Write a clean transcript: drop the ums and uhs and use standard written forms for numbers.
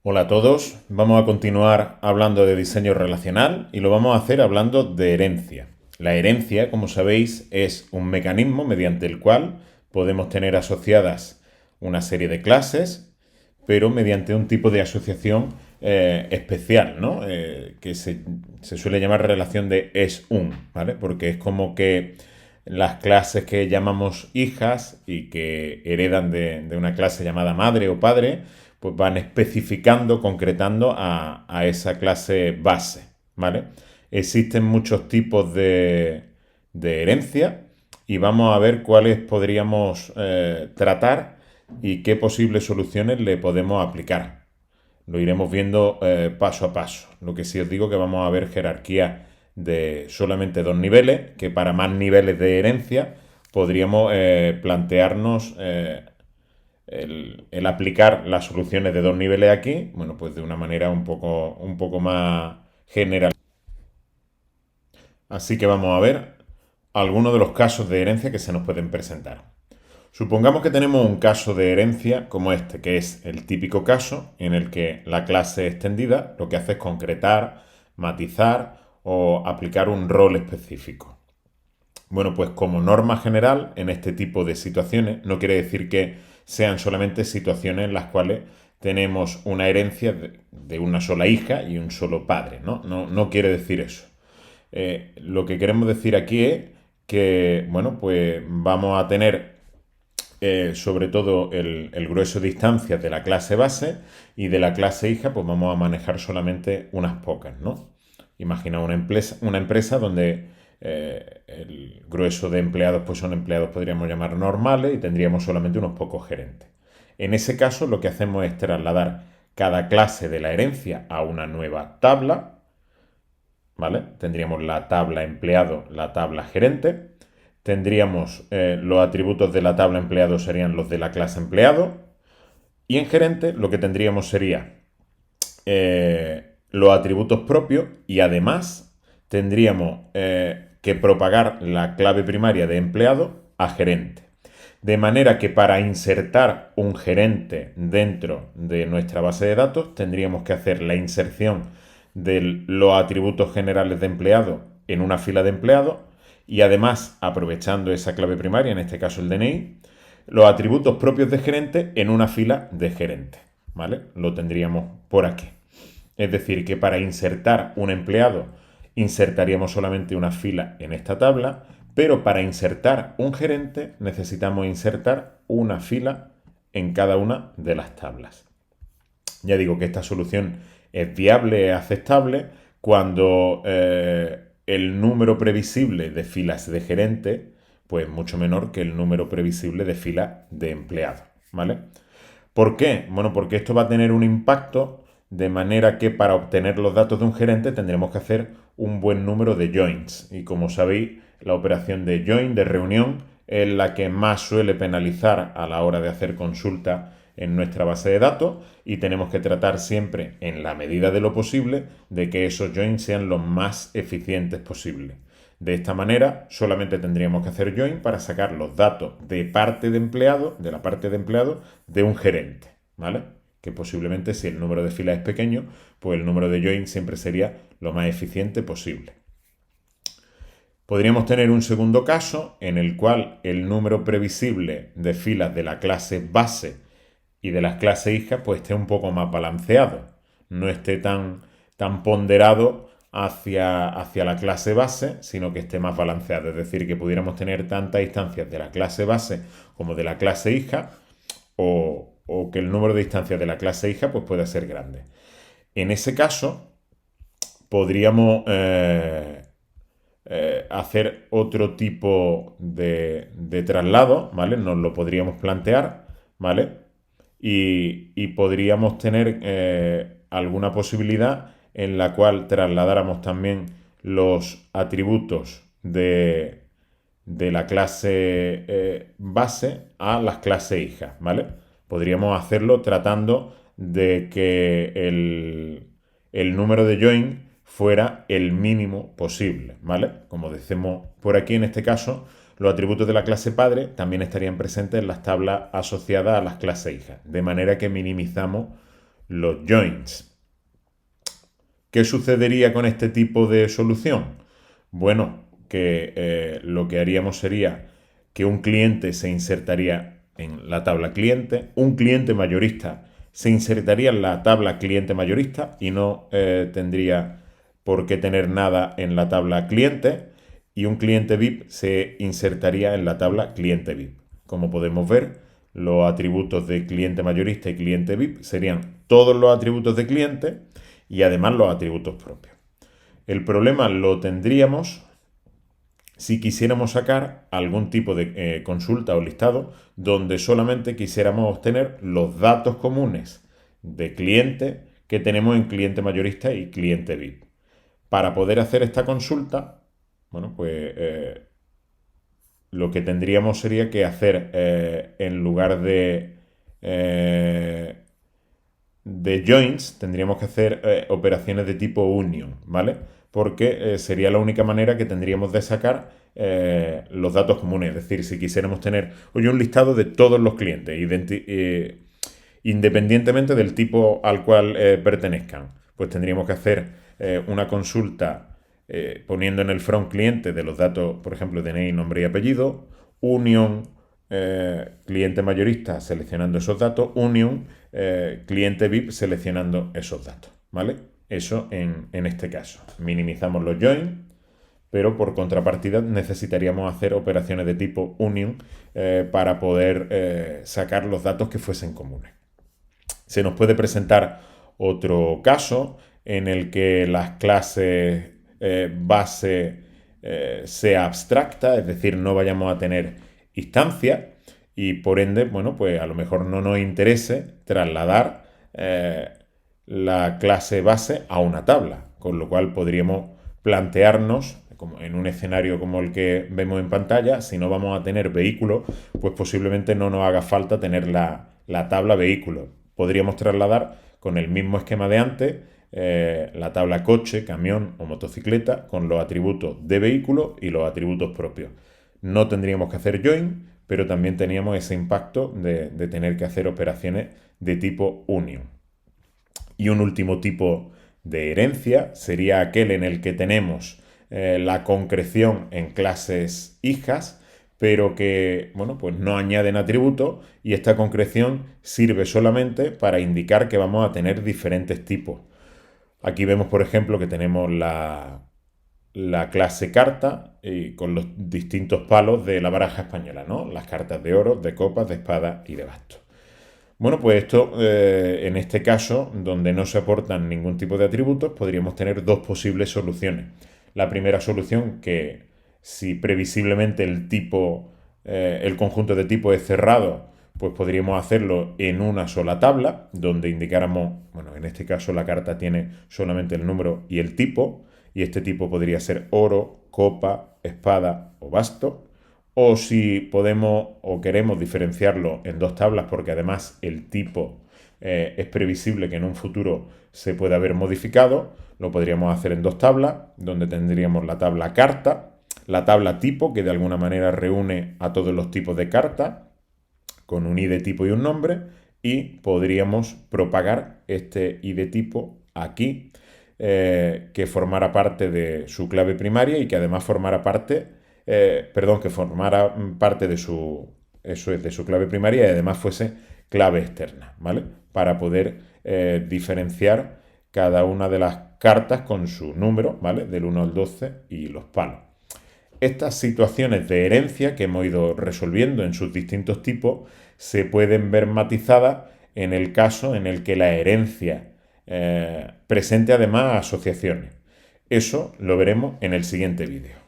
Hola a todos, vamos a continuar hablando de diseño relacional y lo vamos a hacer hablando de herencia. La herencia, como sabéis, es un mecanismo mediante el cual podemos tener asociadas una serie de clases, pero mediante un tipo de asociación especial, ¿no? Que se suele llamar relación de es-un, ¿vale? Porque es como que las clases que llamamos hijas y que heredan de una clase llamada madre o padre, pues van especificando, concretando a esa clase base, ¿vale? Existen muchos tipos de herencia y vamos a ver cuáles podríamos tratar y qué posibles soluciones le podemos aplicar. Lo iremos viendo paso a paso. Lo que sí os digo que vamos a ver jerarquía de solamente dos niveles, que para más niveles de herencia podríamos plantearnos el aplicar las soluciones de dos niveles aquí, bueno, pues de una manera un poco más general. Así que vamos a ver algunos de los casos de herencia que se nos pueden presentar. Supongamos que tenemos un caso de herencia como este, que es el típico caso en el que la clase extendida lo que hace es concretar, matizar o aplicar un rol específico. Bueno, pues como norma general, en este tipo de situaciones, no quiere decir que sean solamente situaciones en las cuales tenemos una herencia de una sola hija y un solo padre, ¿no? No quiere decir eso. Lo que queremos decir aquí es que, bueno, pues vamos a tener sobre todo el grueso de instancias de la clase base y de la clase hija, pues vamos a manejar solamente unas pocas, ¿no? Imagina una empresa donde el grueso de empleados pues son empleados, podríamos llamar normales, y tendríamos solamente unos pocos gerentes. En ese caso, lo que hacemos es trasladar cada clase de la herencia a una nueva tabla, ¿vale? Tendríamos la tabla empleado, la tabla gerente. Tendríamos los atributos de la tabla empleado serían los de la clase empleado. Y en gerente lo que tendríamos sería los atributos propios y además tendríamos que propagar la clave primaria de empleado a gerente. De manera que para insertar un gerente dentro de nuestra base de datos tendríamos que hacer la inserción de los atributos generales de empleado en una fila de empleados y además, aprovechando esa clave primaria, en este caso el DNI, los atributos propios de gerente en una fila de gerente, ¿vale? Lo tendríamos por aquí. Es decir, que para insertar un empleado insertaríamos solamente una fila en esta tabla, pero para insertar un gerente necesitamos insertar una fila en cada una de las tablas. Ya digo que esta solución es viable, es aceptable cuando el número previsible de filas de gerente pues mucho menor que el número previsible de filas de empleado, ¿vale? ¿Por qué? Bueno, porque esto va a tener un impacto de manera que para obtener los datos de un gerente tendremos que hacer un buen número de joins. Y como sabéis, la operación de join, de reunión, es la que más suele penalizar a la hora de hacer consulta en nuestra base de datos y tenemos que tratar siempre, en la medida de lo posible, de que esos joins sean los más eficientes posibles. De esta manera, solamente tendríamos que hacer join para sacar los datos de parte de empleado, de la parte de empleado, de un gerente, ¿vale? Que posiblemente si el número de filas es pequeño, pues el número de join siempre sería lo más eficiente posible. Podríamos tener un segundo caso en el cual el número previsible de filas de la clase base y de las clases hijas pues esté un poco más balanceado, no esté tan ponderado hacia la clase base, sino que esté más balanceado. Es decir, que pudiéramos tener tantas instancias de la clase base como de la clase hija, o que el número de instancias de la clase hija pues pueda ser grande. En ese caso, podríamos hacer otro tipo de traslado, ¿vale? Nos lo podríamos plantear, ¿vale? Y podríamos tener alguna posibilidad en la cual trasladáramos también los atributos de la clase base a las clases hijas, ¿vale? Podríamos hacerlo tratando de que el número de join fuera el mínimo posible, ¿vale? Como decimos por aquí en este caso, los atributos de la clase padre también estarían presentes en las tablas asociadas a las clases hijas, de manera que minimizamos los joins. ¿Qué sucedería con este tipo de solución? Bueno, que lo que haríamos sería que un cliente se insertaría en la tabla cliente, un cliente mayorista se insertaría en la tabla cliente mayorista y no tendría por qué tener nada en la tabla cliente, y un cliente VIP se insertaría en la tabla cliente VIP. Como podemos ver, los atributos de cliente mayorista y cliente VIP serían todos los atributos de cliente y además los atributos propios. El problema lo tendríamos si quisiéramos sacar algún tipo de consulta o listado donde solamente quisiéramos obtener los datos comunes de cliente que tenemos en cliente mayorista y cliente VIP. Para poder hacer esta consulta, bueno, pues lo que tendríamos sería que hacer en lugar de joins, tendríamos que hacer operaciones de tipo union, ¿vale? Porque sería la única manera que tendríamos de sacar los datos comunes. Es decir, si quisiéramos tener hoy un listado de todos los clientes, independientemente del tipo al cual pertenezcan, pues tendríamos que hacer una consulta poniendo en el front cliente de los datos, por ejemplo, DNI, nombre y apellido, union cliente mayorista seleccionando esos datos, union cliente VIP seleccionando esos datos, ¿vale? Eso en este caso. Minimizamos los join, pero por contrapartida necesitaríamos hacer operaciones de tipo union para poder sacar los datos que fuesen comunes. Se nos puede presentar otro caso en el que las clases base sea abstracta, es decir, no vayamos a tener instancias y por ende, bueno, pues a lo mejor no nos interese trasladar la clase base a una tabla, con lo cual podríamos plantearnos, como en un escenario como el que vemos en pantalla, si no vamos a tener vehículos, pues posiblemente no nos haga falta tener la tabla vehículos. Podríamos trasladar con el mismo esquema de antes la tabla coche, camión o motocicleta con los atributos de vehículo y los atributos propios. No tendríamos que hacer join, pero también teníamos ese impacto de tener que hacer operaciones de tipo union. Y un último tipo de herencia sería aquel en el que tenemos la concreción en clases hijas, pero que, bueno, pues no añaden atributos, y esta concreción sirve solamente para indicar que vamos a tener diferentes tipos. Aquí vemos, por ejemplo, que tenemos la clase carta con los distintos palos de la baraja española, ¿no? Las cartas de oro, de copas, de espada y de bastos. Bueno, pues esto, en este caso, donde no se aportan ningún tipo de atributos, podríamos tener dos posibles soluciones. La primera solución, que si previsiblemente el conjunto de tipos es cerrado, pues podríamos hacerlo en una sola tabla, donde indicáramos, bueno, en este caso la carta tiene solamente el número y el tipo, y este tipo podría ser oro, copa, espada o basto. O si podemos o queremos diferenciarlo en dos tablas, porque además el tipo es previsible que en un futuro se pueda haber modificado, lo podríamos hacer en dos tablas, donde tendríamos la tabla carta, la tabla tipo, que de alguna manera reúne a todos los tipos de carta, con un ID tipo y un nombre, y podríamos propagar este ID tipo aquí, que formara parte de su clave primaria y que además formara parte, que formara parte de su clave primaria y además fuese clave externa, ¿vale? Para poder diferenciar cada una de las cartas con su número, ¿vale? Del 1 al 12 y los palos. Estas situaciones de herencia que hemos ido resolviendo en sus distintos tipos se pueden ver matizadas en el caso en el que la herencia presente además asociaciones. Eso lo veremos en el siguiente vídeo.